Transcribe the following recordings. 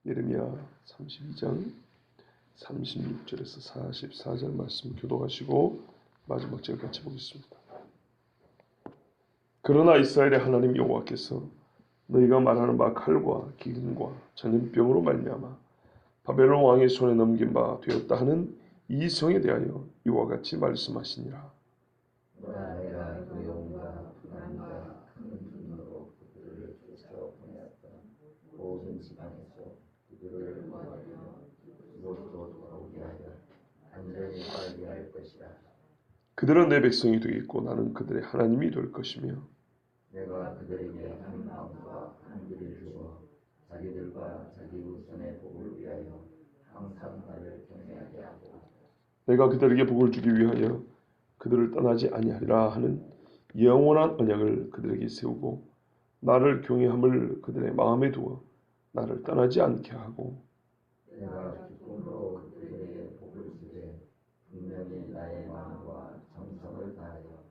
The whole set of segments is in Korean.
예레미야 32장 36절에서 44절 말씀 교독하시고 마지막 절 같이 보겠습니다. 그러나 이스라엘의 하나님 여호와께서 너희가 말하는 바 칼과 기근과 전염병으로 말미암아 바벨론 왕의 손에 넘긴 바 되었다 하는 이 성에 대하여 이와 같이 말씀하시니라. 내가 그 영과 불안과 큰 분노로 그들을 쫓아오 보내었던 모든 지방에서 그들을 모아서 그곳으로 돌아오게 하여 완전히 알게 할 것이라. 그들은 내 백성이 되겠고 나는 그들의 하나님이 될 것이며 내가 그들에게 한 마음과 한 길을 주어 자기들과 자기 후손의 복을 위하여 항상 나를 경외하게 하고 내가 그들에게 복을 주기 위하여 그들을 떠나지 아니하리라 하는 영원한 언약을 그들에게 세우고 나를 경외함을 그들의 마음에 두어 나를 떠나지 않게 하고 내가 기쁨으로 그들에게 복을 주되 분명히 나의 마음과 정성을 다하여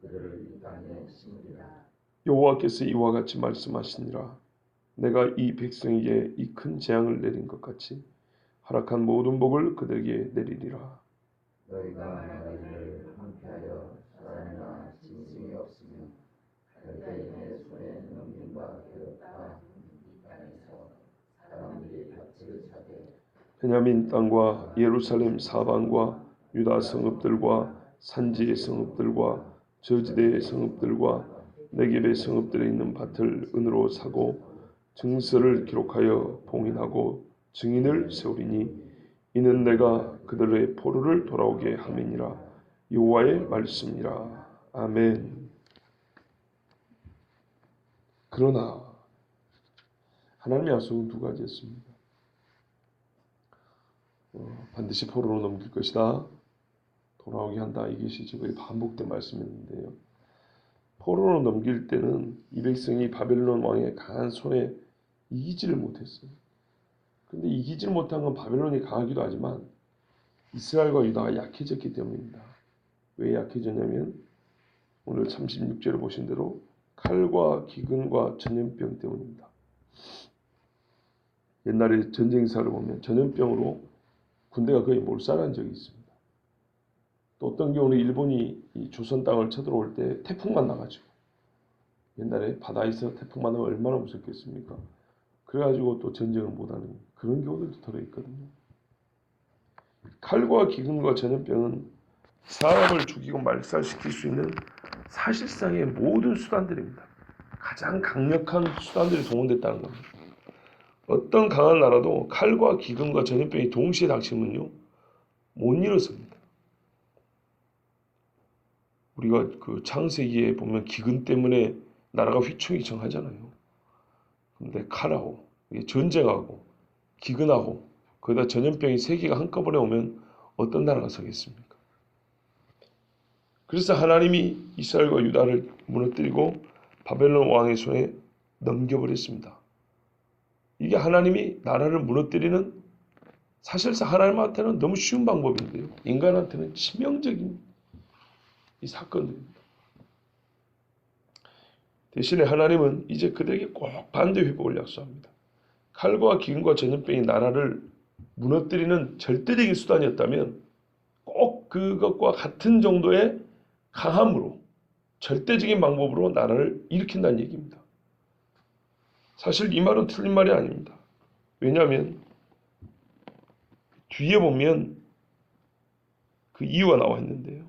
그들을 이 땅에 심으리라. 여호와께서 이와 같이 말씀하시니라. 내가 이 백성에게 이 큰 재앙을 내린 것 같이 허락한 모든 복을 그들에게 내리리라. 너희가 너희를 황폐하여 사람이나 짐승이 없으며 갈대인의 손에 넘긴 바 되었다. 이 땅에서 사람들이 밭을 차게 베냐민 땅과 예루살렘 사방과 유다 성읍들과 산지의 성읍들과 저지대의 성읍들과 네겝의 성읍들에 있는 밭을 은으로 사고 증서를 기록하여 봉인하고 증인을 세우리니 이는 내가 그들의 포로를 돌아오게 함이니라. 여호와의 말씀이라. 아멘. 그러나 하나님의 약속은 두 가지였습니다. 반드시 포로로 넘길 것이다. 돌아오게 한다. 이것이 지금 반복된 말씀이었는데요. 포로로 넘길 때는 이 백성이 바벨론 왕의 강한 손에 이기지를 못했어요. 그런데 이기지를 못한 건 바벨론이 강하기도 하지만 이스라엘과 유다가 약해졌기 때문입니다. 왜 약해졌냐면 오늘 36절을 보신 대로 칼과 기근과 전염병 때문입니다. 옛날에 전쟁사를 보면 전염병으로 군대가 거의 몰살한 적이 있습니다. 또 어떤 경우는 일본이 이 조선 땅을 쳐들어올 때 태풍만 나가지고 옛날에 바다에서 태풍만 나면 얼마나 무섭겠습니까? 그래가지고 또 전쟁을 못하는 그런 경우들도 들어있거든요. 칼과 기근과 전염병은 사람을 죽이고 말살시킬 수 있는 사실상의 모든 수단들입니다. 가장 강력한 수단들이 동원됐다는 겁니다. 어떤 강한 나라도 칼과 기근과 전염병이 동시에 닥치면요 못 일어섭니다. 우리가 그 창세기에 보면 기근 때문에 나라가 휘청휘청하잖아요. 근데 칼하고 전쟁하고 기근하고 거기다 전염병이 세 개가 한꺼번에 오면 어떤 나라가 서겠습니까? 그래서 하나님이 이스라엘과 유다를 무너뜨리고 바벨론 왕의 손에 넘겨버렸습니다. 이게 하나님이 나라를 무너뜨리는 사실상 하나님한테는 너무 쉬운 방법인데요. 인간한테는 치명적인 이 사건들입니다. 대신에 하나님은 이제 그들에게 꼭 반대 회복을 약속합니다. 칼과 기근과 전염병이 나라를 무너뜨리는 절대적인 수단이었다면 꼭 그것과 같은 정도의 강함으로 절대적인 방법으로 나라를 일으킨다는 얘기입니다. 사실 이 말은 틀린 말이 아닙니다. 왜냐하면 뒤에 보면 그 이유가 나와 있는데요.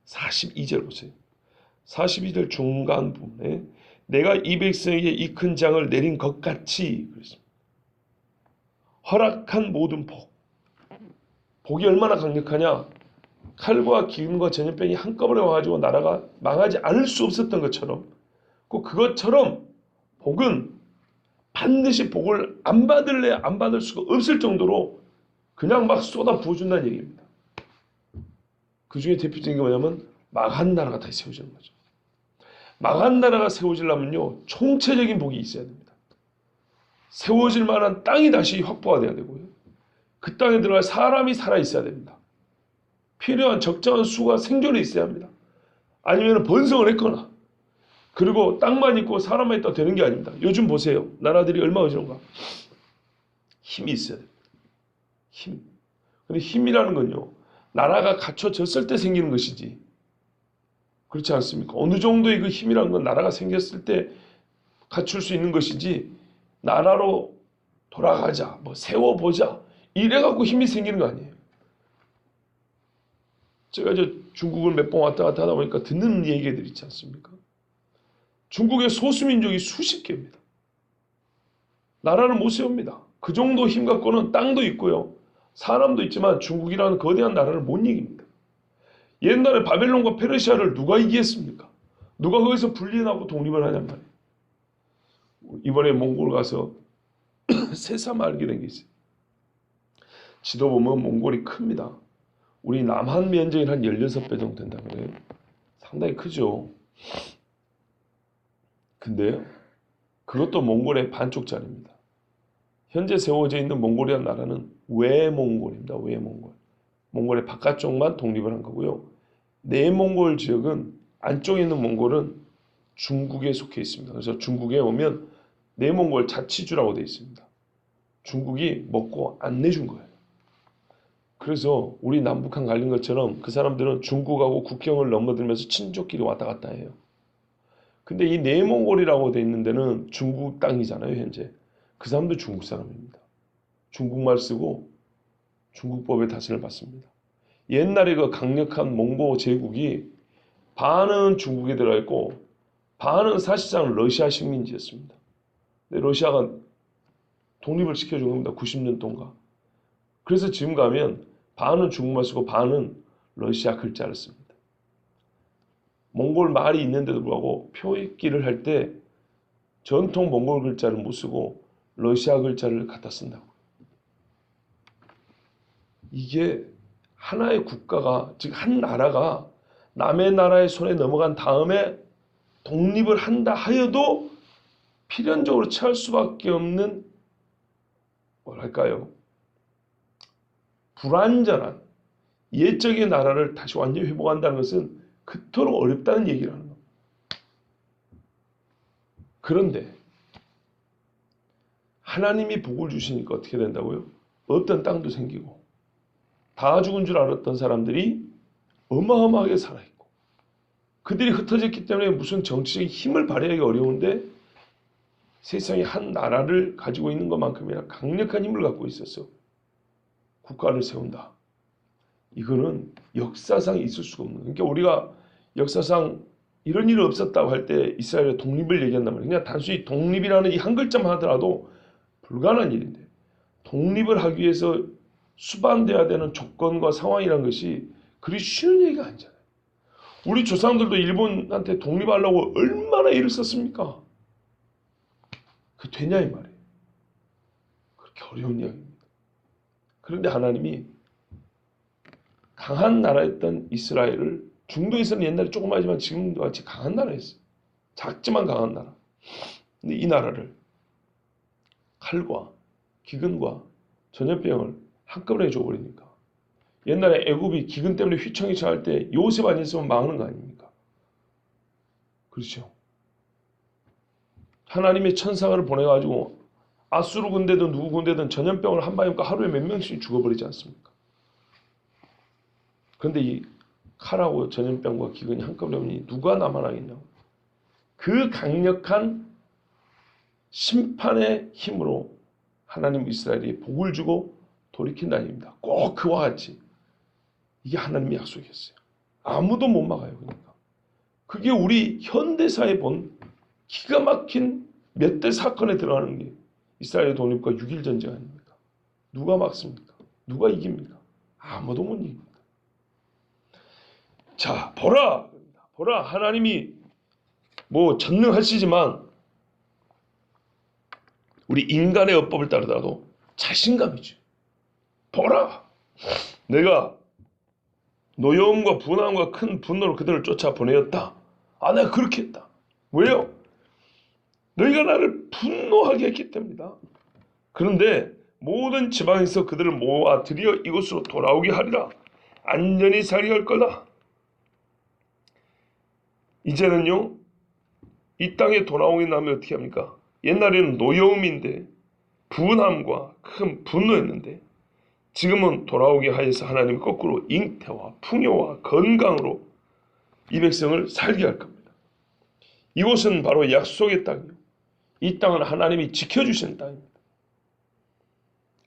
42절 보세요. 42절 중간 부분에 내가 이 백성에게 이 큰 재앙을 내린 것 같이 그랬습니다. 허락한 모든 복이 얼마나 강력하냐. 칼과 기근과 전염병이 한꺼번에 와가지고 나라가 망하지 않을 수 없었던 것처럼 꼭 그것처럼 복은 반드시 복을 안 받을래 안 받을 수가 없을 정도로 그냥 막 쏟아 부어준다는 얘기입니다. 그 중에 대표적인 게 뭐냐면 망한 나라가 다시 세워지는 거죠. 망한 나라가 세워지려면요 총체적인 복이 있어야 됩니다. 세워질 만한 땅이 다시 확보가 돼야 되고요. 그 땅에 들어갈 사람이 살아있어야 됩니다. 필요한 적정한 수가 생존해 있어야 합니다. 아니면 번성을 했거나 그리고 땅만 있고 사람만 있다 되는 게 아닙니다. 요즘 보세요. 나라들이 얼마나 어지러운가. 힘이 있어야 됩니다. 힘. 근데 힘이라는 건요, 나라가 갖춰졌을 때 생기는 것이지, 그렇지 않습니까? 어느 정도의 그 힘이라는 건 나라가 생겼을 때 갖출 수 있는 것이지, 나라로 돌아가자, 뭐 세워보자, 이래갖고 힘이 생기는 거 아니에요. 제가 이제 중국을 몇 번 왔다 갔다 하다 보니까 듣는 얘기들 있지 않습니까? 중국의 소수민족이 수십 개입니다. 나라를 못 세웁니다. 그 정도 힘 갖고는 땅도 있고요, 사람도 있지만 중국이라는 거대한 나라를 못 이깁니다. 옛날에 바벨론과 페르시아를 누가 이기겠습니까? 누가 거기서 분리하고 독립을 하냔 말이에요. 이번에 몽골 가서 새삼 알게 된 게 있어요. 지도 보면 몽골이 큽니다. 우리 남한 면적이 한 16배 정도 된다 그래요. 상당히 크죠. 근데요, 그것도 몽골의 반쪽짜리입니다. 현재 세워져 있는 몽골이라는 나라는 외몽골입니다. 외몽골. 몽골의 바깥쪽만 독립을 한 거고요. 내몽골 지역은, 안쪽에 있는 몽골은 중국에 속해 있습니다. 그래서 중국에 오면 내몽골 자치주라고 되어 있습니다. 중국이 먹고 안 내준 거예요. 그래서 우리 남북한 갈린 것처럼 그 사람들은 중국하고 국경을 넘어들면서 친족끼리 왔다 갔다 해요. 근데 이 내몽골이라고 되어 있는 데는 중국 땅이잖아요, 현재. 그 사람도 중국 사람입니다. 중국말 쓰고 중국법의 다스림을 받습니다. 옛날에 그 강력한 몽고 제국이 반은 중국에 들어있고 반은 사실상 러시아 식민지였습니다. 근데 러시아가 독립을 시켜준 겁니다. 90년 동안. 그래서 지금 가면 반은 중국말 쓰고 반은 러시아 글자를 씁니다. 몽골 말이 있는데도 불구하고 표기를 할 때 전통 몽골 글자를 못 쓰고 러시아 글자를 갖다 쓴다고. 이게 하나의 국가가, 즉 한 나라가 남의 나라의 손에 넘어간 다음에 독립을 한다 하여도 필연적으로 취할 수밖에 없는, 뭐랄까요, 불완전한 옛적의 나라를 다시 완전히 회복한다는 것은 그토록 어렵다는 얘기를 하는 겁니다. 그런데 하나님이 복을 주시니까 어떻게 된다고요? 어떤 땅도 생기고, 다 죽은 줄 알았던 사람들이 어마어마하게 살아있고, 그들이 흩어졌기 때문에 무슨 정치적인 힘을 발휘하기 어려운데 세상에 한 나라를 가지고 있는 것만큼이나 강력한 힘을 갖고 있어서 국가를 세운다. 이거는 역사상 있을 수가 없는 거예요. 그러니까 우리가 역사상 이런 일이 없었다고 할 때 이스라엘의 독립을 얘기한단 말이에요. 그냥 단순히 독립이라는 이 한 글자만 하더라도 불가능한 일인데, 독립을 하기 위해서 수반돼야 되는 조건과 상황이라는 것이 그리 쉬운 얘기가 아니잖아요. 우리 조상들도 일본한테 독립하려고 얼마나 애를 썼습니까? 그 되냐 이 말이에요. 그렇게 어려운 이야기입니다. 그런데 하나님이 강한 나라였던 이스라엘을, 중도에서는 옛날에 조그마하지만 지금과 같이 강한 나라였어요. 작지만 강한 나라. 근데 이 나라를 칼과 기근과 전염병을 한꺼번에 줘버리니까, 옛날에 애굽이 기근 때문에 휘청이 처할 때 요셉 안 있으면 망하는 거 아닙니까? 그렇죠. 하나님의 천사를 보내가지고 아수르 군대든 누구 군대든 전염병을 한 방에 하루에 몇 명씩 죽어버리지 않습니까? 그런데 이 칼하고 전염병과 기근이 한꺼번에 오니 누가 남아나겠냐고. 그 강력한 심판의 힘으로 하나님 이스라엘이 복을 주고 돌이킨다는 얘기입니다. 꼭 그와 같이 이게 하나님의 약속이었어요. 아무도 못 막아요. 그러니까 그게 우리 현대사에 본 기가 막힌 몇 대 사건에 들어가는 게 이스라엘의 독립과 6.1 전쟁 아닙니까? 누가 막습니까? 누가 이깁니까? 아무도 못 이깁니다. 자, 보라! 보라! 하나님이 뭐 전능하시지만 우리 인간의 어법을 따르더라도 자신감이죠. 보라! 내가 노여움과 분함과 큰 분노로 그들을 쫓아 보내었다. 아, 내가 그렇게 했다. 왜요? 너희가 나를 분노하게 했기 때문이다. 그런데 모든 지방에서 그들을 모아 들여 이곳으로 돌아오게 하리라. 안전히 살게 할 거다. 이제는요, 이 땅에 돌아오게 나면 어떻게 합니까? 옛날에는 노여움인데 분함과 큰 분노였는데 지금은 돌아오게 하여서 하나님이 거꾸로 잉태와 풍요와 건강으로 이 백성을 살게 할 겁니다. 이곳은 바로 약속의 땅이요. 이 땅은 하나님이 지켜주신 땅입니다.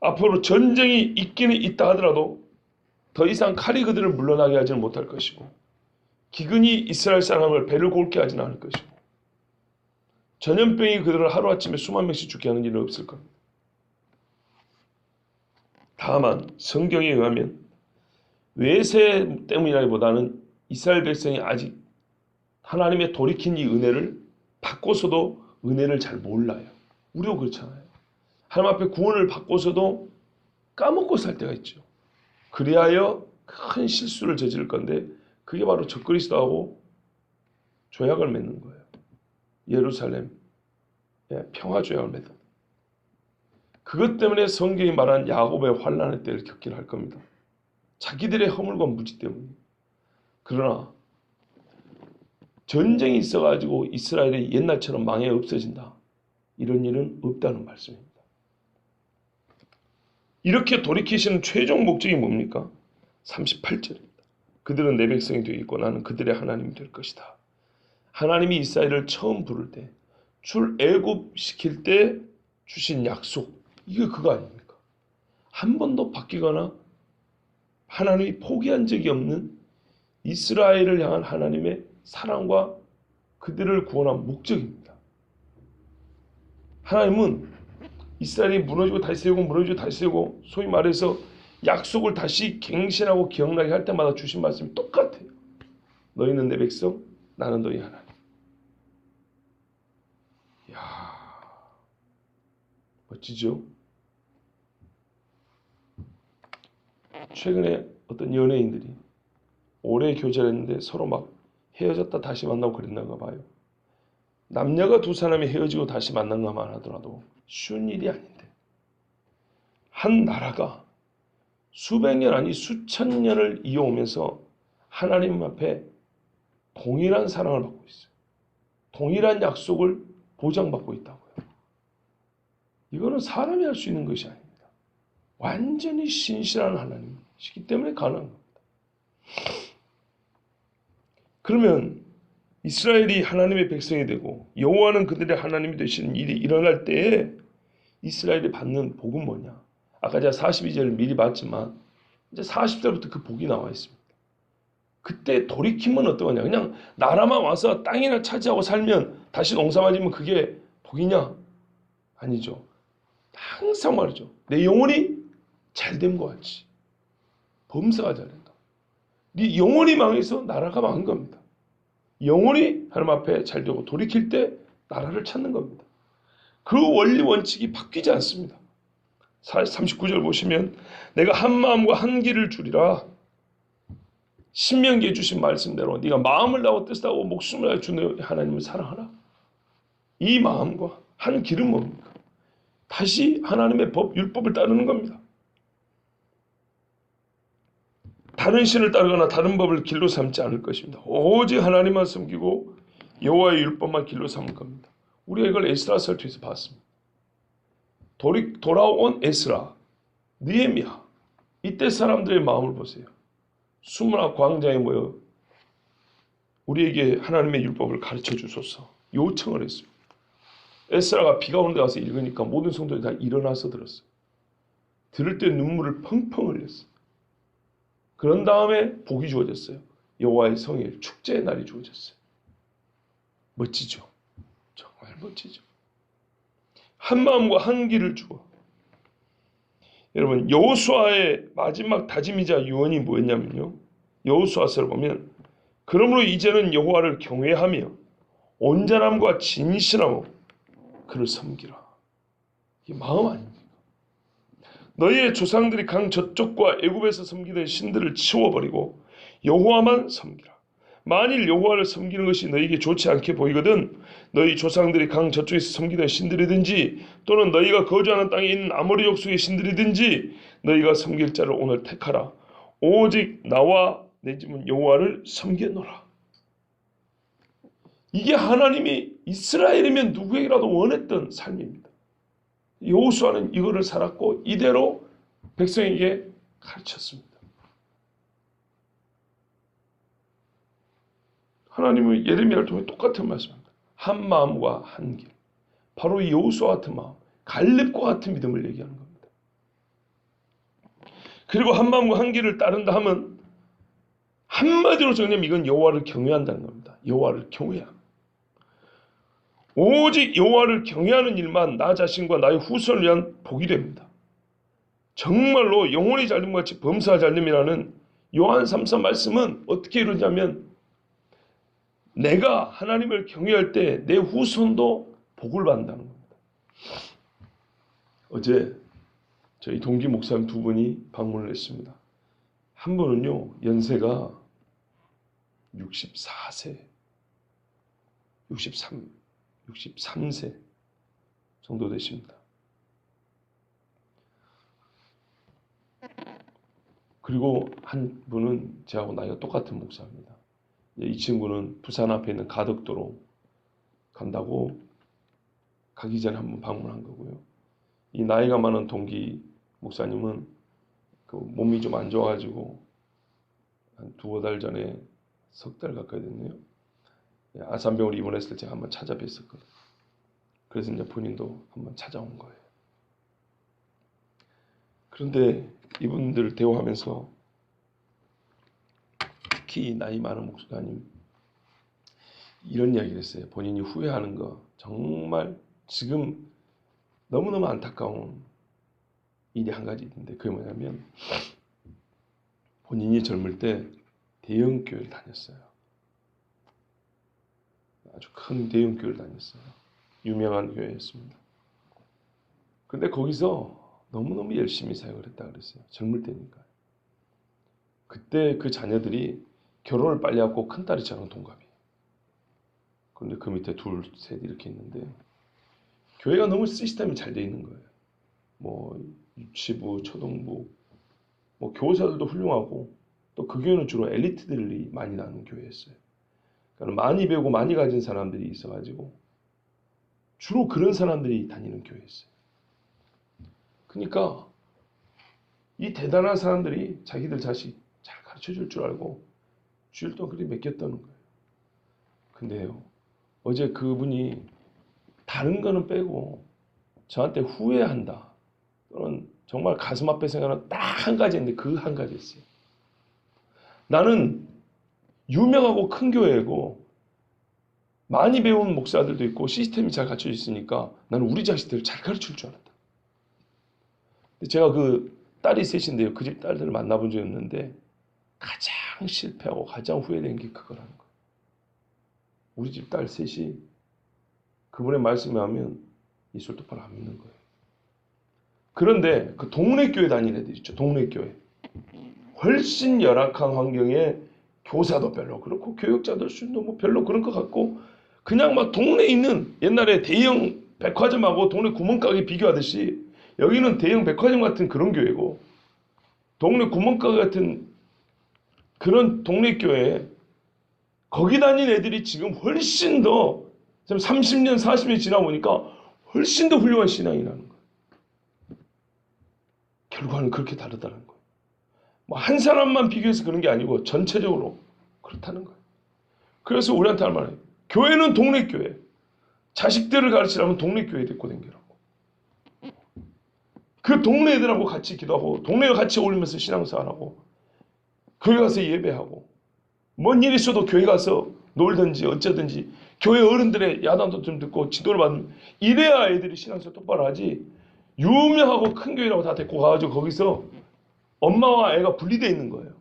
앞으로 전쟁이 있기는 있다 하더라도 더 이상 칼이 그들을 물러나게 하지는 못할 것이고 기근이 이스라엘 사람을 배를 곪게 하지는 않을 것이고 전염병이 그들을 하루아침에 수만 명씩 죽게 하는 일은 없을 겁니다. 다만 성경에 의하면 외세 때문이라기보다는 이스라엘 백성이 아직 하나님의 돌이킨 이 은혜를 받고서도 은혜를 잘 몰라요. 우리도 그렇잖아요. 하나님 앞에 구원을 받고서도 까먹고 살 때가 있죠. 그리하여 큰 실수를 저지를 건데 그게 바로 적그리스도하고 조약을 맺는 거예요. 예루살렘 평화조약을 맺는. 그것 때문에 성경이 말한 야곱의 환난의 때를 겪기를 할 겁니다. 자기들의 허물과 무지 때문에. 그러나 전쟁이 있어가지고 이스라엘이 옛날처럼 망해 없어진다. 이런 일은 없다는 말씀입니다. 이렇게 돌이키시는 최종 목적이 뭡니까? 38절입니다. 그들은 내 백성이 되겠고 나는 그들의 하나님이 될 것이다. 하나님이 이스라엘을 처음 부를 때 출애굽 시킬 때 주신 약속, 이게 그거 아닙니까? 한 번도 바뀌거나 하나님이 포기한 적이 없는 이스라엘을 향한 하나님의 사랑과 그들을 구원한 목적입니다. 하나님은 이스라엘이 무너지고 다시 세우고 무너지고 다시 세우고 소위 말해서 약속을 다시 갱신하고 기억나게 할 때마다 주신 말씀이 똑같아요. 너희는 내 백성, 나는 너희 하나님. 이야, 멋지죠? 최근에 어떤 연예인들이 오래 교제했는데 서로 막 헤어졌다 다시 만나고 그랬나가 봐요. 남녀가 두 사람이 헤어지고 다시 만난 것만 하더라도 쉬운 일이 아닌데 한 나라가 수백 년 아니 수천 년을 이어오면서 하나님 앞에 동일한 사랑을 받고 있어요. 동일한 약속을 보장받고 있다고요. 이거는 사람이 할 수 있는 것이 아닙니다. 완전히 신실한 하나님이시기 때문에 가능한 겁니다. 그러면 이스라엘이 하나님의 백성이 되고 여호와는 그들의 하나님이 되시는 일이 일어날 때에 이스라엘이 받는 복은 뭐냐? 아까 제가 42절을 미리 봤지만 이제 40절부터 그 복이 나와 있습니다. 그때 돌이키면 어떠냐? 그냥 나라만 와서 땅이나 차지하고 살면 다시 농사만 지면 그게 복이냐? 아니죠. 항상 말이죠. 내 영혼이 잘된 것 같이 범사가 잘된다. 네 영혼이 망해서 나라가 망한 겁니다. 영혼이 하나님 앞에 잘되고 돌이킬 때 나라를 찾는 겁니다. 그 원리 원칙이 바뀌지 않습니다. 39절 보시면 내가 한 마음과 한 길을 주리라. 신명기에 주신 말씀대로 네가 마음을 다하고 뜻을 다하고 목숨을 다하여 주는 하나님을 사랑하라. 이 마음과 한 길은 뭡니까? 다시 하나님의 법, 율법을 따르는 겁니다. 다른 신을 따르거나 다른 법을 길로 삼지 않을 것입니다. 오직 하나님만 섬기고 여호와의 율법만 길로 삼을 겁니다. 우리가 이걸 에스라 설교에서 봤습니다. 돌아온 에스라, 느헤미야, 이때 사람들의 마음을 보세요. 수문학 광장에 모여 우리에게 하나님의 율법을 가르쳐 주소서 요청을 했습니다. 에스라가 비가 오는 데 가서 읽으니까 모든 성도들이 다 일어나서 들었어요. 들을 때 눈물을 펑펑 흘렸어요. 그런 다음에 복이 주어졌어요. 여호와의 성일 축제의 날이 주어졌어요. 멋지죠? 정말 멋지죠? 한 마음과 한 길을 주어. 여러분 여호수아의 마지막 다짐이자 유언이 뭐였냐면요. 여호수아서를 보면 그러므로 이제는 여호와를 경외하며 온전함과 진실함으로 그를 섬기라. 이게 마음 아닙니까? 너희의 조상들이 강 저쪽과 애굽에서 섬기던 신들을 치워버리고 여호와만 섬기라. 만일 여호와를 섬기는 것이 너희에게 좋지 않게 보이거든 너희 조상들이 강 저쪽에서 섬기던 신들이든지 또는 너희가 거주하는 땅에 있는 아모리 족속의 신들이든지 너희가 섬길 자를 오늘 택하라. 오직 나와 내 집은 여호와를 섬겨노라. 이게 하나님이 이스라엘이면 누구에게라도 원했던 삶입니다. 여호수아는 이거를 살았고 이대로 백성에게 가르쳤습니다. 하나님은 예레미야를 통해 똑같은 말씀입니다. 한 마음과 한 길. 바로 이 여호수아 같은 마음, 갈렙과 같은 믿음을 얘기하는 겁니다. 그리고 한 마음과 한 길을 따른다 하면 한마디로 정리하면 이건 여호와를 경외한다는 겁니다. 여호와를 경외함. 오직 여호와를 경외하는 일만 나 자신과 나의 후손을 위한 복이 됩니다. 정말로 영혼이 잘됨과 같이 범사가 잘됨이라는 요한 3서 말씀은 어떻게 이루냐면 내가 하나님을 경외할 때 내 후손도 복을 받는다는 겁니다. 어제 저희 동기 목사님 두 분이 방문을 했습니다. 한 분은요 연세가 64세, 63세 정도 되십니다. 그리고 한 분은 저하고 나이가 똑같은 목사입니다. 이 친구는 부산 앞에 있는 가덕도로 간다고 가기 전에 한번 방문한 거고요. 이 나이가 많은 동기 목사님은 그 몸이 좀 안 좋아가지고 한 두어 달 전에 석 달 가까이 됐네요. 아산병원에 입원했을 때 제가 한번 찾아뵀었거든요. 그래서 이제 본인도 한번 찾아온 거예요. 그런데 이분들 대화하면서 특히 나이 많은 목사님 이런 이야기를 했어요. 본인이 후회하는 거 정말 지금 너무너무 안타까운 일이 한 가지 있는데 그게 뭐냐면 본인이 젊을 때 대형 교회를 다녔어요. 아주 큰 대형 교회를 다녔어요. 유명한 교회였습니다. 근데 거기서 너무너무 열심히 사역을 했다 그랬어요. 젊을 때니까. 그때 그 자녀들이 결혼을 빨리 하고 큰딸이 저랑 동갑이에요. 그런데 그 밑에 둘, 셋 이렇게 있는데 교회가 너무 시스템이 잘 돼 있는 거예요. 뭐 유치부, 초등부, 뭐 교사들도 훌륭하고 또 그 교회는 주로 엘리트들이 많이 나는 교회였어요. 그러니까 많이 배우고 많이 가진 사람들이 있어가지고 주로 그런 사람들이 다니는 교회였어요. 그러니까 이 대단한 사람들이 자기들 자식 잘 가르쳐줄 줄 알고 주일 동안 그렇게 맡겼다는 거예요. 근데요, 어제 그분이 다른 거는 빼고 저한테 후회한다. 또는 정말 가슴 아프게 생각하는 딱 한 가지인데 그 한 가지였어요. 나는 유명하고 큰 교회고 많이 배운 목사들도 있고 시스템이 잘 갖춰져 있으니까 나는 우리 자식들을 잘 가르칠 줄 알았다. 근데 제가 그 딸이 셋인데요. 그 집 딸들을 만나본 적이 없는데 가장 실패하고 가장 후회된 게 그거라는 거예요. 우리 집 딸 셋이 그분의 말씀에 하면 이술 똑바로 안 믿는 거예요. 그런데 그 동네 교회 다니는 애들 있죠. 동네 교회. 훨씬 열악한 환경에 교사도 별로 그렇고 교육자들 수준도 뭐 별로 그런 것 같고 그냥 막 동네에 있는 옛날에 대형 백화점하고 동네 구멍가게 비교하듯이 여기는 대형 백화점 같은 그런 교회고 동네 구멍가게 같은 그런 동네 교회에 거기 다닌 애들이 지금 훨씬 더 30년 40년 지나 보니까 훨씬 더 훌륭한 신앙이 나는 거예요. 결과는 그렇게 다르다는 거예요. 뭐 한 사람만 비교해서 그런 게 아니고 전체적으로 그렇다는 거예요. 그래서 우리한테 할 말은 교회는 동네 교회. 자식들을 가르치려면 동네 교회에 데리고 다니라고. 그 동네 애들하고 같이 기도하고 동네를 같이 어울리면서 신앙생활하고 교회 가서 예배하고 뭔 일 있어도 교회 가서 놀든지 어쩌든지 교회 어른들의 야단도 좀 듣고 지도를 받으면 이래야 애들이 신앙생활 똑바로 하지. 유명하고 큰 교회라고 다 데리고 가가지고 거기서 엄마와 애가 분리되어 있는 거예요.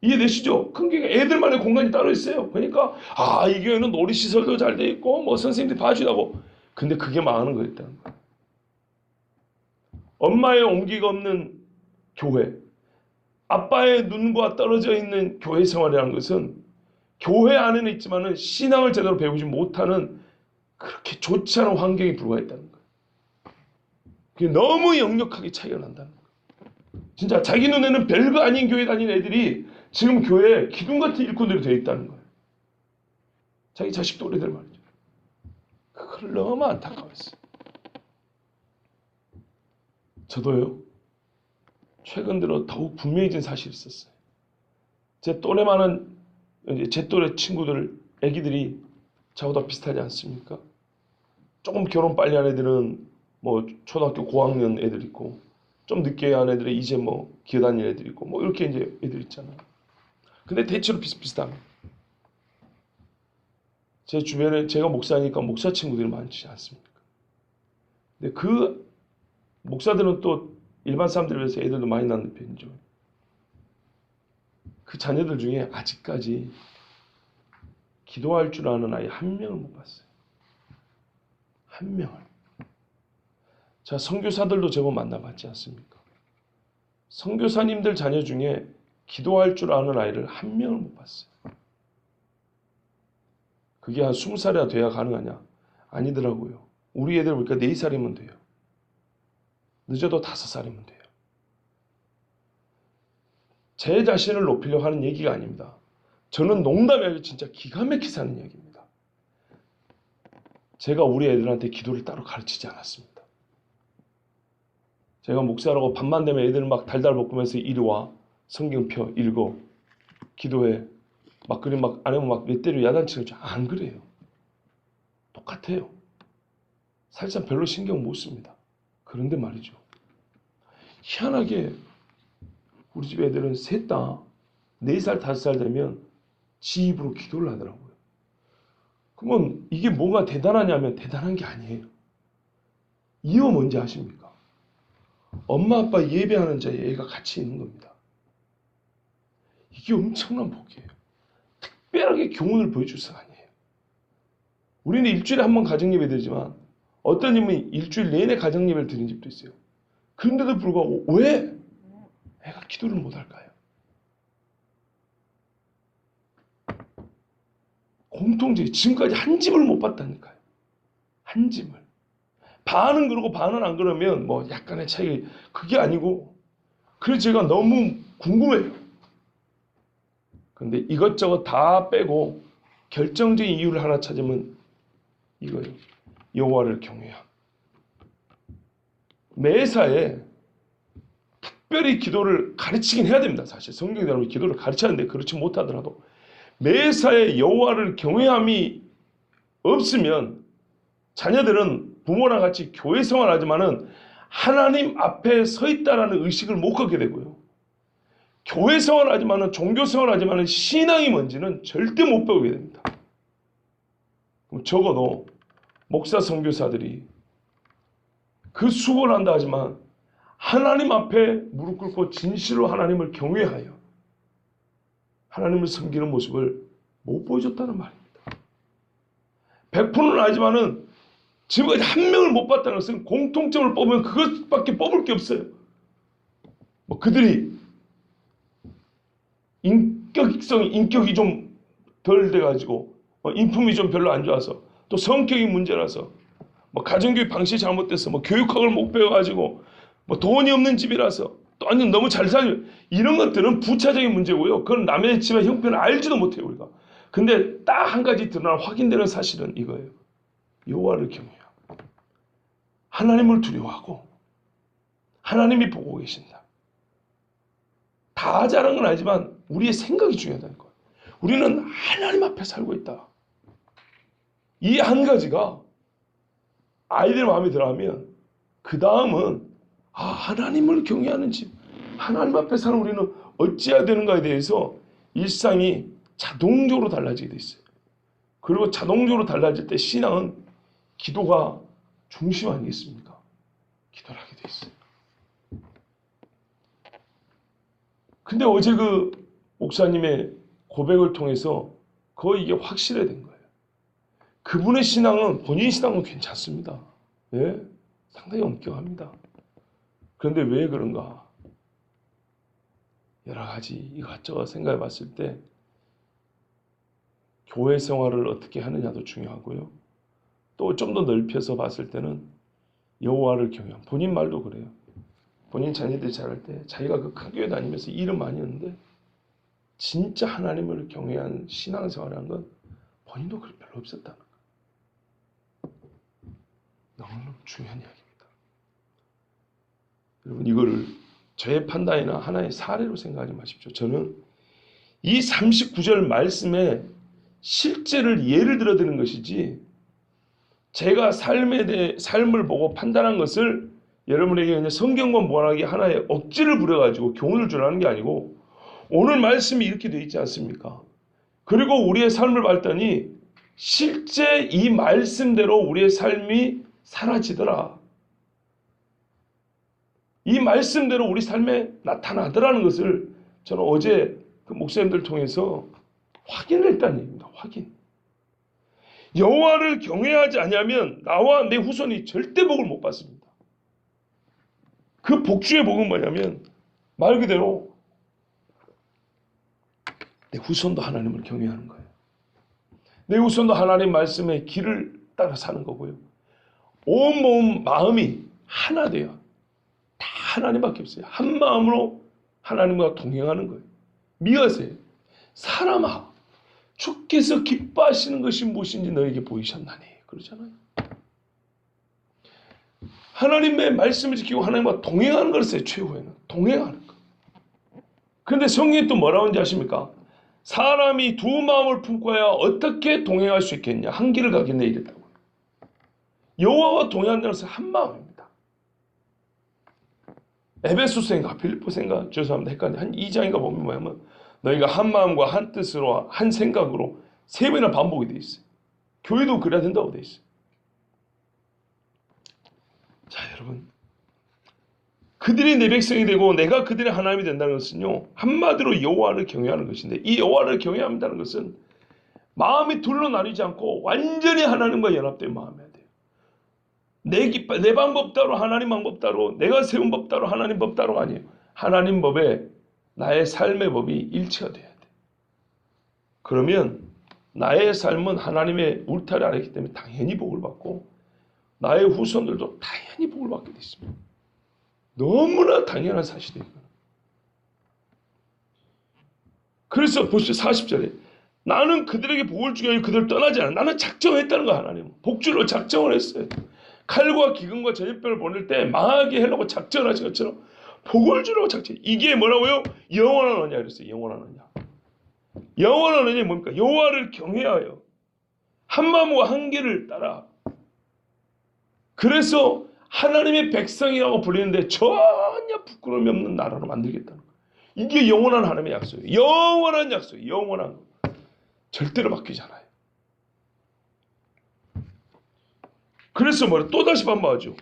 이해되시죠? 큰 교회 애들만의 공간이 따로 있어요. 그러니까 이 교회는 놀이시설도 잘 돼 있고 뭐 선생님들이 봐주라고. 근데 그게 망하는 거였다는 거예요. 엄마의 온기가 없는 교회, 아빠의 눈과 떨어져 있는 교회 생활이라는 것은 교회 안에는 있지만은 신앙을 제대로 배우지 못하는 그렇게 좋지 않은 환경에 불과했다는 거예요. 그게 너무 역력하게 차이가 난다는 거예요. 진짜 자기 눈에는 별거 아닌 교회 다니는 애들이 지금 교회에 기둥 같은 일꾼들이 되어 있다는 거예요. 자기 자식 또래들 말이죠. 그걸 너무 안타까웠어요. 저도요. 최근 들어 더욱 분명해진 사실이 있었어요. 제 또래만한 제 또래 친구들, 애기들이 저보다 비슷하지 않습니까? 조금 결혼 빨리 한 애들은 뭐 초등학교 고학년 애들 있고, 좀 늦게 한 애들은 이제 뭐 기어 다니는 애들 있고, 뭐 이렇게 이제 애들 있잖아요. 근데 대체로 비슷비슷합니다. 제 주변에 제가 목사니까 목사 친구들이 많지 않습니까? 근데 그 목사들은 또 일반 사람들에 비해서 애들도 많이 낳는 편이죠. 그 자녀들 중에 아직까지 기도할 줄 아는 아이 한 명을 못 봤어요. 한 명을. 자, 선교사들도 제법 만나봤지 않습니까? 선교사님들 자녀 중에 기도할 줄 아는 아이를 한 명을 못 봤어요. 그게 한 20살이나 돼야 가능하냐? 아니더라고요. 우리 애들 보니까 4살이면 돼요. 늦어도 5살이면 돼요. 제 자신을 높이려고 하는 얘기가 아닙니다. 저는 농담이 아니라 진짜 기가 막히게 하는 얘기입니다. 제가 우리 애들한테 기도를 따로 가르치지 않았습니다. 제가 목사라고 밤만 되면 애들 막 달달 볶으면서 이리 와, 성경 펴, 읽어, 기도해, 막 그래 막 안 하면 막 몇 대로 야단치는 줄 안 그래요. 똑같아요. 살짝 별로 신경 못 씁니다. 그런데 말이죠. 희한하게 우리 집 애들은 셋 다 4살, 5살 되면 지 입으로 기도를 하더라고요. 그러면 이게 뭐가 대단하냐면 대단한 게 아니에요. 이유 뭔지 아십니까? 엄마 아빠 예배하는 자리에 애가 같이 있는 겁니다. 이게 엄청난 복이에요. 특별하게 교훈을 보여줄 수 아니에요. 우리는 일주일에 한 번 가정예배 드리지만 어떤 님은 일주일 내내 가정예배를 드리는 집도 있어요. 그런데도 불구하고 왜 애가 기도를 못할까요? 공통적인 지금까지 한 집을 못 봤다니까요. 한 집을. 반은 그러고 반은 안 그러면 뭐 약간의 차이, 그게 아니고, 그래서 제가 너무 궁금해요. 근데 이것저것 다 빼고 결정적인 이유를 하나 찾으면 이거예요. 여호와를 경외함. 매사에 특별히 기도를 가르치긴 해야 됩니다. 사실 성경대로 기도를 가르쳐야 하는데 그렇지 못하더라도 매사에 여호와를 경외함이 없으면 자녀들은 부모랑 같이 교회 생활하지만은 하나님 앞에 서 있다라는 의식을 못 갖게 되고요. 교회 생활하지만은 종교 생활하지만은 신앙이 뭔지는 절대 못 배우게 됩니다. 그럼 적어도 목사 선교사들이 그 수고를 한다 하지만 하나님 앞에 무릎 꿇고 진실로 하나님을 경외하여 하나님을 섬기는 모습을 못 보여줬다는 말입니다. 100%는 아니지만은 지금까지 한 명을 못 봤다는 것은 공통점을 뽑으면 그것밖에 뽑을 게 없어요. 뭐 그들이 인격이 좀 덜 돼가지고 인품이 좀 별로 안 좋아서 또 성격이 문제라서 뭐 가정교육 방식이 잘못돼서 뭐 교육학을 못 배워가지고 뭐 돈이 없는 집이라서 또 아니면 너무 잘 살면 이런 것들은 부차적인 문제고요. 그건 남의 집안 형편을 알지도 못해요 우리가. 근데 딱 한 가지 드러나 확인되는 사실은 이거예요. 여호와를 경외하고 하나님을 두려워하고 하나님이 보고 계신다. 다 잘한 건 아니지만 우리의 생각이 중요하다는 거예요. 우리는 하나님 앞에 살고 있다. 이 한 가지가 아이들 마음에 들어가면 그 다음은 하나님을 경외하는 집, 하나님 앞에 사는 우리는 어찌해야 되는가에 대해서 일상이 자동적으로 달라지게 돼 있어요. 그리고 자동적으로 달라질 때 신앙은 기도가 중심 아니겠습니까? 기도를 하게 돼 있어요. 근데 어제 그 목사님의 고백을 통해서 거의 이게 확실해진 거예요. 그분의 신앙은 본인 신앙은 괜찮습니다. 예? 상당히 엄격합니다. 그런데 왜 그런가? 여러 가지 이것저것 생각해 봤을 때 교회 생활을 어떻게 하느냐도 중요하고요. 또 좀 더 넓혀서 봤을 때는 여호와를 경외함. 본인 말도 그래요. 본인 자녀들이 자랄 때 자기가 그 큰 교회 다니면서 일은 많이 했는데 진짜 하나님을 경외한 신앙생활이라는 건 본인도 별로 없었다는 거예요. 너무너무 중요한 이야기입니다. 여러분 이거를 저의 판단이나 하나의 사례로 생각하지 마십시오. 저는 이 39절 말씀에 실제를 예를 들어 드는 것이지 제가 삶을 보고 판단한 것을 여러분에게 그냥 성경과 무관하게 하나의 억지를 부려가지고 교훈을 주라는 게 아니고 오늘 말씀이 이렇게 되어 있지 않습니까? 그리고 우리의 삶을 봤더니 실제 이 말씀대로 우리의 삶이 사라지더라. 이 말씀대로 우리 삶에 나타나더라는 것을 저는 어제 그 목사님들 통해서 확인을 했다는 얘기입니다. 확인. 여호와를 경외하지 아니하면 나와 내 후손이 절대 복을 못 받습니다. 그 복주의 복은 뭐냐면 말 그대로 내 후손도 하나님을 경외하는 거예요. 내 후손도 하나님 말씀의 길을 따라 사는 거고요. 온 몸 마음이 하나 돼요. 다 하나님밖에 없어요. 한 마음으로 하나님과 동행하는 거예요. 미가세 사람아 주께서 기뻐하시는 것이 무엇인지 너에게 보이셨나니 그러잖아요. 하나님의 말씀을 지키고 하나님과 동행하는 것을 최후에는 동행하는 것. 그런데 성경이 또 뭐라고 하는지 아십니까? 사람이 두 마음을 품고야 어떻게 동행할 수 있겠냐? 한 길을 가겠네 이랬다고. 여호와와 동행한다는 것은 한 마음입니다. 에베소서인가 빌립보서인가 죄송합니다 헷갈려 한 2장인가 보면 뭐냐면 너희가 한 마음과 한 뜻으로 한 생각으로 세 번이나 반복이 되어 있어요. 교회도 그래야 된다고 되어 있어요. 자 여러분 그들이 내 백성이 되고 내가 그들의 하나님이 된다는 것은요 한마디로 여호와를 경외하는 것인데 이 여호와를 경외한다는 것은 마음이 둘로 나뉘지 않고 완전히 하나님과 연합된 마음이어야 돼요. 내 방법 따로 하나님 방법 따로 내가 세운 법 따로 하나님 법 따로 아니에요. 하나님 법에 나의 삶의 법이 일치가 돼야 돼. 그러면 나의 삶은 하나님의 울타리 아래 있기 때문에 당연히 복을 받고 나의 후손들도 당연히 복을 받게 돼 있습니다. 너무나 당연한 사실이에요. 그래서 보시죠 40절에 나는 그들에게 복을 주기 위해 그들을 떠나지 않아. 나는 작정했다는 거야. 하나님은 복주로 작정을 했어요. 칼과 기근과 전염병을 보낼 때 망하게 하려고 작정을 하신 것처럼 복을 주려고 작정. 이게 뭐라고요? 영원한 언약 그랬어요. 영원한 언약. 영원한 언약이 뭡니까? 여호와를 경외하여 한 마음과 한 길을 따라. 그래서 하나님의 백성이라고 불리는데 전혀 부끄러움이 없는 나라로 만들겠다는 거예요. 이게 영원한 하나님의 약속이에요. 영원한 약속이에요. 영원한 거. 절대로 바뀌지 않아요. 그래서 뭐래? 또다시 반복하죠.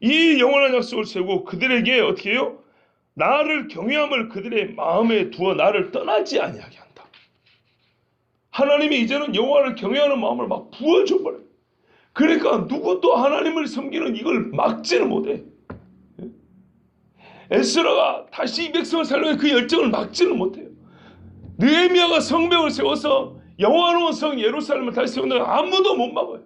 이 영원한 약속을 세우고 그들에게 어떻게 해요? 나를 경외함을 그들의 마음에 두어 나를 떠나지 아니하게 한다. 하나님이 이제는 여호와를 경외하는 마음을 막 부어줘 버려요. 그러니까 누구도 하나님을 섬기는 이걸 막지는 못해. 에스라가 다시 이 백성을 살려면 그 열정을 막지는 못해요. 느헤미야가 성벽을 세워서 영화로운 성 예루살렘을 다시 세우는데 아무도 못 막아요.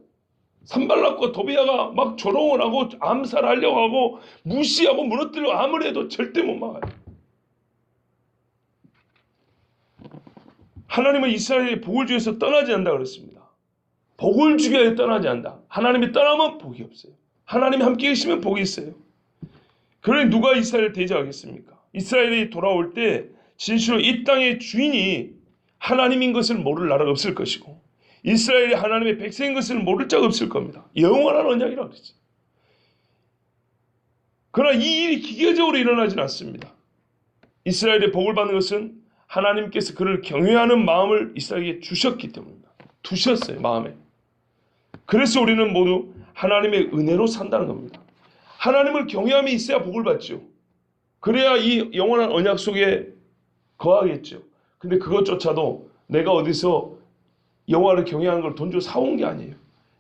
산발락과 도비야가 막 조롱을 하고 암살하려고 하고 무시하고 무너뜨리려고 아무리 해도 절대 못 막아요. 하나님은 이스라엘이 복을 주에서 떠나지 않는다 그랬습니다. 복을 주기 위해 떠나지 않는다. 하나님이 떠나면 복이 없어요. 하나님이 함께 계시면 복이 있어요. 그러니 누가 이스라엘을 대적하겠습니까? 이스라엘이 돌아올 때 진실로 이 땅의 주인이 하나님인 것을 모를 나라가 없을 것이고 이스라엘이 하나님의 백성인 것을 모를 자가 없을 겁니다. 영원한 언약이라고 그랬죠. 그러나 이 일이 기계적으로 일어나지는 않습니다. 이스라엘의 복을 받는 것은 하나님께서 그를 경외하는 마음을 이스라엘에게 주셨기 때문입니다. 두셨어요. 마음에. 그래서 우리는 모두 하나님의 은혜로 산다는 겁니다. 하나님을 경외함이 있어야 복을 받죠. 그래야 이 영원한 언약 속에 거하겠죠. 근데 그것조차도 내가 어디서 여호와를 경외하는 걸 돈 주고 사온 게 아니에요.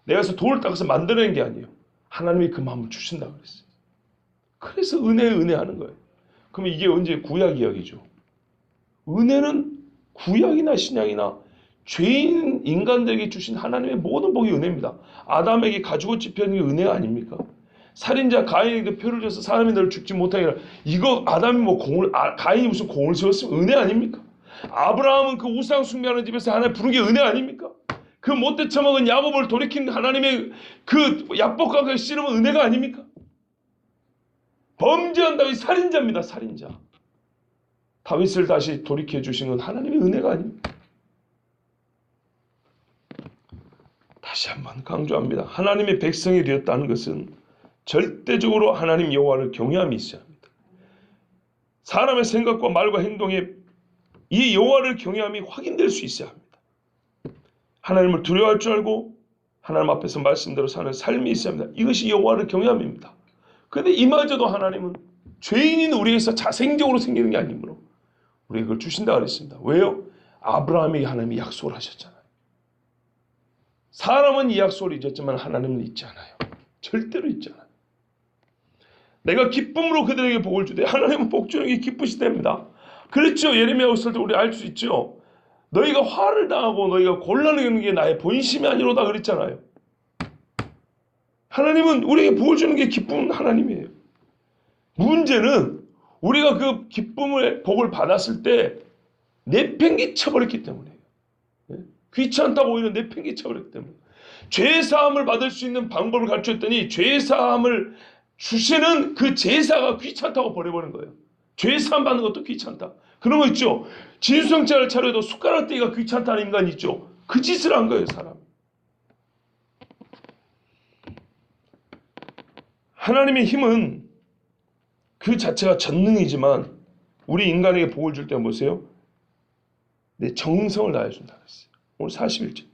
내가 서 돌을 닦아서 만들어낸 게 아니에요. 하나님이 그 마음을 주신다고 그랬어요. 그래서 은혜하는 거예요. 그러면 이게 언제 구약 이야기죠. 은혜는 구약이나 신약이나 죄인 인간들에게 주신 하나님의 모든 복이 은혜입니다. 아담에게 가죽옷 집혀는 게 은혜가 아닙니까? 살인자 가인에게 표를 줘서 사람이 너를 죽지 못하게 하라. 이거 아담이 뭐 가인이 무슨 공을 세웠으면 은혜 아닙니까? 아브라함은 그 우상 숭배하는 집에서 하나님 부른 게 은혜 아닙니까? 그 못돼 처먹은 야곱을 돌이킨 하나님의 그 약복하게 씨름은 은혜가 아닙니까? 범죄한 다윗 살인자입니다. 살인자. 다윗을 다시 돌이켜 주신 건 하나님의 은혜가 아닙니다. 다시 한번 강조합니다. 하나님의 백성이 되었다는 것은 절대적으로 하나님 여호와를 경외함이 있어야 합니다. 사람의 생각과 말과 행동에 이 여호와를 경외함이 확인될 수 있어야 합니다. 하나님을 두려워할 줄 알고 하나님 앞에서 말씀대로 사는 삶이 있어야 합니다. 이것이 여호와를 경외함입니다. 그런데 이마저도 하나님은 죄인인 우리에서 자생적으로 생기는 게 아니므로 우리에게 그걸 주신다 그랬습니다. 왜요? 아브라함에게 하나님이 약속을 하셨잖아요. 사람은 이 약속을 잊었지만 하나님은 잊지 않아요. 절대로 잊지 않아요. 내가 기쁨으로 그들에게 복을 주되 하나님은 복 주는 게 기쁘시답니다. 그렇죠. 예레미야 했을 때 우리 알 수 있죠. 너희가 화를 당하고 너희가 곤란을 겪는 게 나의 본심이 아니로다 그랬잖아요. 하나님은 우리에게 복을 주는 게 기쁜 하나님이에요. 문제는 우리가 그 기쁨의 복을 받았을 때 내팽개쳐버렸기 때문이에요. 귀찮다고 오히려 내팽개쳐버렸기 때문에. 죄사함을 받을 수 있는 방법을 가르쳤더니 죄사함을 주시는 그 제사가 귀찮다고 버려버린 거예요. 죄사함 받는 것도 귀찮다. 그런 거 있죠. 진수성찬을 차려도 숟가락 떼기가 귀찮다는 인간 있죠. 그 짓을 한 거예요, 사람. 하나님의 힘은 그 자체가 전능이지만 우리 인간에게 복을 줄 때 보세요. 내 정성을 다해준다 그랬어요. 오늘 41절.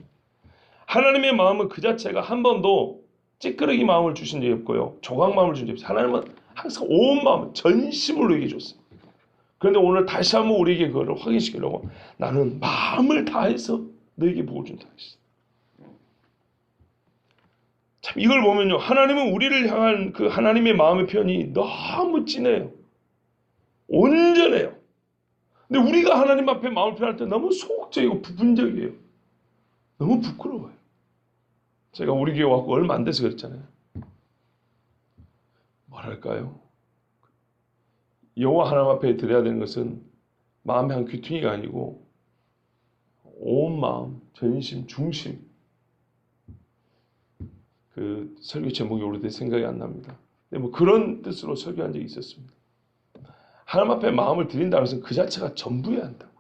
하나님의 마음은 그 자체가 한 번도 찌끄러기 마음을 주신 적이 없고요. 조각 마음을 준 적이 없어요. 하나님은 항상 온 마음, 전심을 우리에게 줬어요. 그런데 오늘 다시 한번 우리에게 그거를 확인시키려고 나는 마음을 다해서 너에게 복을 준다 했어요. 참 이걸 보면요. 하나님은 우리를 향한 그 하나님의 마음의 표현이 너무 진해요. 온전해요. 근데 우리가 하나님 앞에 마음을 표현할 때 너무 소극적이고 부분적이에요. 너무 부끄러워요. 제가 우리 교회 왔고 얼마 안 돼서 그랬잖아요. 뭐랄까요? 여호와 하나님 앞에 드려야 되는 것은 마음의 한 귀퉁이가 아니고 온 마음, 전심, 중심. 그 설교 제목이 오래돼 생각이 안 납니다. 근데 뭐 그런 뜻으로 설교한 적이 있었습니다. 하나님 앞에 마음을 드린다는 것은 그 자체가 전부여야 한다고.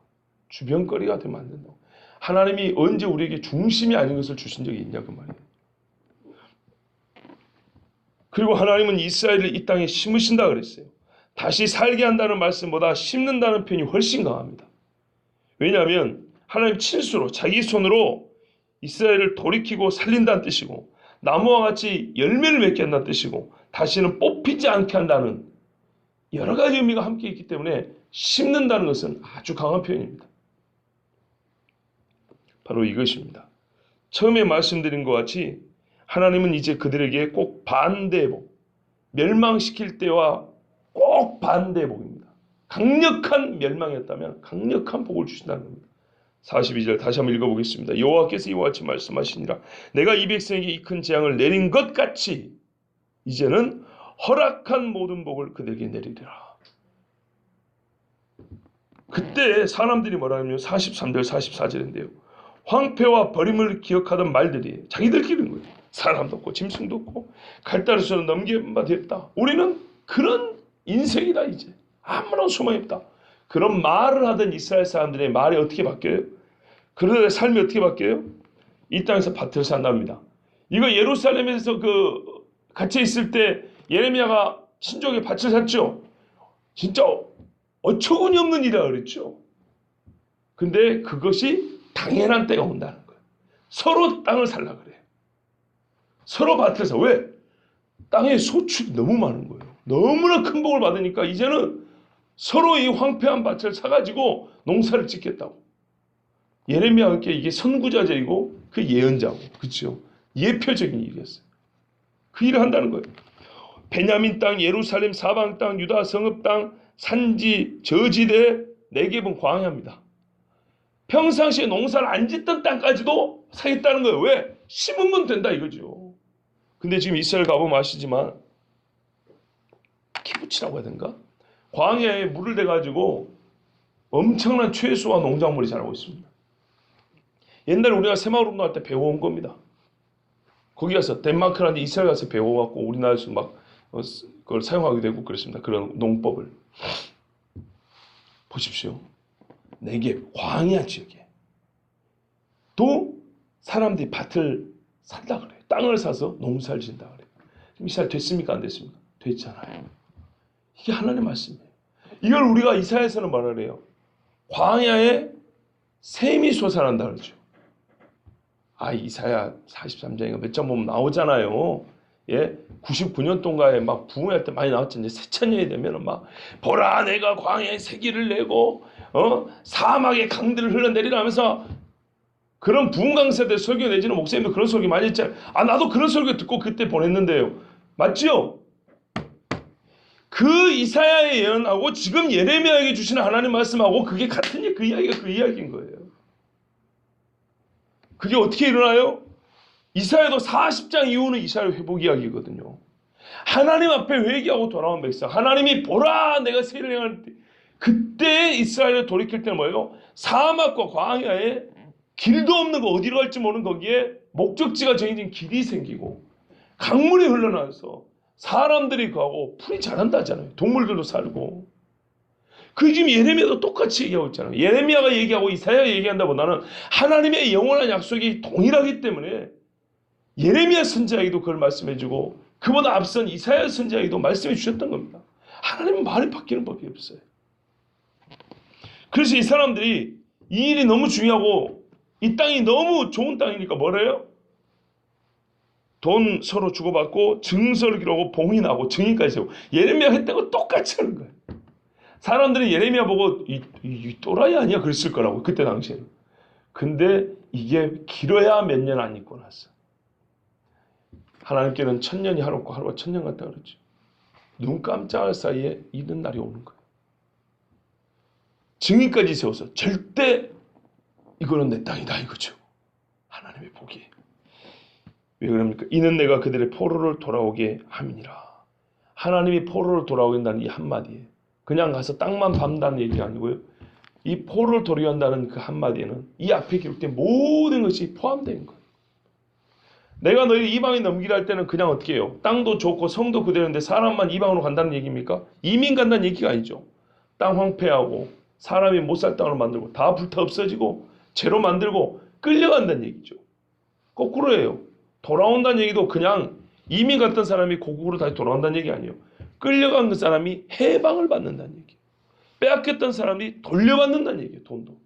주변거리가 되면 안 된다고. 하나님이 언제 우리에게 중심이 아닌 것을 주신 적이 있냐 그 말이에요. 그리고 하나님은 이스라엘을 이 땅에 심으신다 그랬어요. 다시 살게 한다는 말씀보다 심는다는 표현이 훨씬 강합니다. 왜냐하면 하나님 친수로 자기 손으로 이스라엘을 돌이키고 살린다는 뜻이고 나무와 같이 열매를 맺게 한다는 뜻이고 다시는 뽑히지 않게 한다는 여러 가지 의미가 함께 있기 때문에 심는다는 것은 아주 강한 표현입니다. 바로 이것입니다. 처음에 말씀드린 것 같이 하나님은 이제 그들에게 꼭 반대의 복, 멸망시킬 때와 꼭 반대의 복입니다. 강력한 멸망이었다면 강력한 복을 주신다는 겁니다. 42절 다시 한번 읽어보겠습니다. 여호와께서 이와 같이 말씀하시니라. 내가 이 백성에게 이 큰 재앙을 내린 것 같이 이제는 허락한 모든 복을 그들에게 내리리라. 그때 사람들이 뭐라냐면 43절 44절인데요. 황폐와 버림을 기억하던 말들이 자기들끼리는 거예요. 사람도 없고 짐승도 없고 갈다리처럼 넘겨만 됐다. 우리는 그런 인생이다 이제. 아무런 소망이 없다. 그런 말을 하던 이스라엘 사람들의 말이 어떻게 바뀌어요? 그들의 삶이 어떻게 바뀌어요? 이 땅에서 밭을 산답니다. 이거 예루살렘에서 갇혀 있을 때 예레미야가 친족의 밭을 샀죠. 진짜 어처구니 없는 일이라 그랬죠. 근데 그것이 당연한 때가 온다는 거예요. 서로 땅을 살라 그래요. 서로 밭을 사. 왜? 땅에 소출이 너무 많은 거예요. 너무나 큰 복을 받으니까 이제는 서로 이 황폐한 밭을 사가지고 농사를 짓겠다고. 예레미야와 함께 이게 선구자적이고 그 예언자고, 그렇죠? 예표적인 일이었어요. 그 일을 한다는 거예요. 베냐민 땅, 예루살렘 사방 땅, 유다 성읍 땅, 산지, 저지대, 네겝은 광야입니다. 평상시에 농사를 안 짓던 땅까지도 사겠다는 거예요. 왜? 심으면 된다 이거죠. 근데 지금 이스라엘 가보면 아시지만 키부치라고 해야 되는가? 광야에 물을 대가지고 엄청난 채소와 농작물이 자라고 있습니다. 옛날에 우리가 새마을 운동할 때 배워온 겁니다. 거기 가서 덴마크라는 이스라엘 가서 배워갖고 우리나라에서 막 그걸 사용하게 되고 그렇습니다. 그런 농법을 보십시오. 네겝 광야 지역에 또 사람들이 밭을 산다 그래요. 땅을 사서 농사를 짓는다 그래요. 이스라엘 됐습니까? 안 됐습니까? 됐잖아요. 이게 하나님의 말씀이에요. 이걸 우리가 이사야에서는 뭐라 그래요? 광야에 샘이 솟아난다 그러죠. 이사야 43장인가 몇 장 보면 나오잖아요. 예, 99년 동가에 막 부흥할 때 많이 나왔죠. 이제 새천년이 되면은 막 보라 내가 광야에 새기를 내고 사막에 강들을 흘러내리라 하면서 그런 부흥 강사 때 설교 내지는 목사님도 그런 설교 많이 했잖아요. 나도 그런 설교 듣고 그때 보냈는데요. 맞죠? 그 이사야의 예언하고 지금 예레미야에게 주시는 하나님 말씀하고 그게 같은 그 이야기가 그 이야기인 거예요. 그게 어떻게 일어나요? 이사야도 40장 이후는 이사야 회복 이야기거든요. 하나님 앞에 회개하고 돌아온 백성, 하나님이 보라 내가 세를 행할 때 그때 이스라엘을 돌이킬 때는 뭐예요? 사막과 광야에 길도 없는 거 어디로 갈지 모르는 거기에 목적지가 정해진 길이 생기고 강물이 흘러나와서 사람들이 가고 풀이 자란다잖아요. 동물들도 살고. 그 지금 예레미야도 똑같이 얘기하고 있잖아요. 예레미야가 얘기하고 이사야가 얘기한다보다는 하나님의 영원한 약속이 동일하기 때문에 예레미야 선지자에게도 그걸 말씀해주고 그보다 앞선 이사야 선지자에게도 말씀해 주셨던 겁니다. 하나님은 말이 바뀌는 법이 없어요. 그래서 이 사람들이 이 일이 너무 중요하고 이 땅이 너무 좋은 땅이니까 뭐래요? 돈 서로 주고받고 증서를 기록하고 봉인하고 증인까지 세우고 예레미야가 했던 거 똑같이 하는 거예요. 사람들이 예레미야 보고 이 또라이 아니야 그랬을 거라고 그때 당시에는. 근데 이게 길어야 몇 년 안 있고 났어. 하나님께는 1000년이 하루고 하루가 1000년 같다 그러죠. 눈 깜짝할 사이에 이런 날이 오는 거예요. 증인까지 세워서 절대 이거는 내 땅이다 이거죠. 하나님의 복이에요. 왜 그럽니까? 이는 내가 그들의 포로를 돌아오게 함이니라. 하나님이 포로를 돌아오게 한다는 이 한마디에 그냥 가서 땅만 밟는다는 얘기가 아니고요. 이 포로를 돌아오게 한다는 그 한마디에는 이 앞에 기록된 모든 것이 포함된 거예요. 내가 너희 이방에 넘기라 할 때는 그냥 어떻게 해요? 땅도 좋고 성도 그대로인데 사람만 이방으로 간다는 얘기입니까? 이민 간다는 얘기가 아니죠. 땅 황폐하고 사람이 못 살 땅으로 만들고 다 불타 없어지고 죄로 만들고 끌려간다는 얘기죠. 거꾸로예요. 돌아온다는 얘기도 그냥 이민 갔던 사람이 고국으로 다시 돌아온다는 얘기 아니에요. 끌려간 그 사람이 해방을 받는다는 얘기예요. 빼앗겼던 사람이 돌려받는다는 얘기예요. 돈도.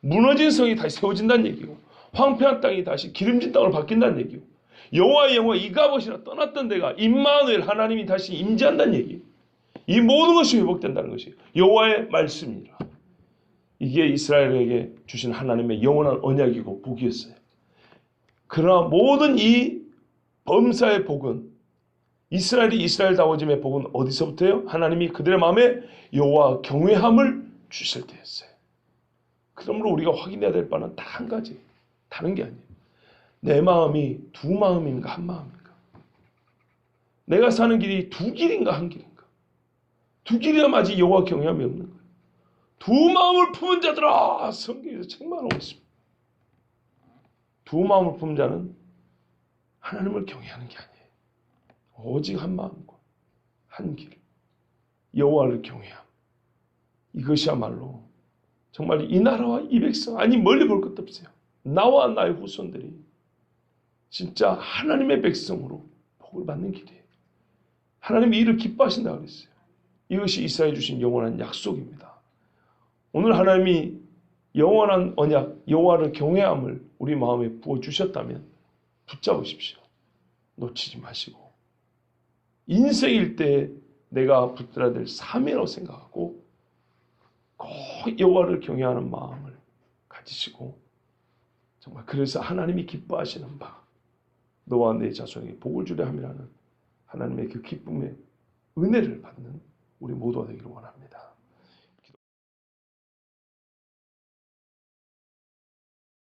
무너진 성이 다시 세워진다는 얘기고 황폐한 땅이 다시 기름진 땅으로 바뀐다는 얘기고 여호와의 영광 이가봇이나 떠났던 데가 임마누엘 하나님이 다시 임재한다는 얘기예요. 이 모든 것이 회복된다는 것이 여호와의 말씀이라. 이게 이스라엘에게 주신 하나님의 영원한 언약이고 복이었어요. 그러나 모든 이 범사의 복은 이스라엘이 이스라엘다워짐의 복은 어디서부터요? 하나님이 그들의 마음에 여호와 경외함을 주실 때였어요. 그러므로 우리가 확인해야 될 바는 다 한 가지, 다른 게 아니에요. 내 마음이 두 마음인가 한 마음인가? 내가 사는 길이 두 길인가 한 길인가? 두 길이야 마치 여호와 경외함이 없는 거예요. 두 마음을 품은 자들아 성경에서 책망하고 있습니다. 두 마음을 품은 자는 하나님을 경외하는 게 아니에요. 오직 한 마음과 한 길, 여호와를 경외함. 이것이야말로 정말 이 나라와 이 백성, 아니 멀리 볼 것도 없어요. 나와 나의 후손들이 진짜 하나님의 백성으로 복을 받는 길이에요. 하나님이 이를 기뻐하신다고 그랬어요. 이것이 이스라엘에 주신 영원한 약속입니다. 오늘 하나님이 영원한 언약, 여호와를 경외함을 우리 마음에 부어주셨다면 붙잡으십시오. 놓치지 마시고 인생일 때 내가 붙들어야 될 사명이라고 생각하고 꼭 여호와를 경외하는 마음을 가지시고 정말 그래서 하나님이 기뻐하시는 바 너와 내 자손에게 복을 주려 함이라는 하나님의 그 기쁨의 은혜를 받는 우리 모두가 되기를 원합니다.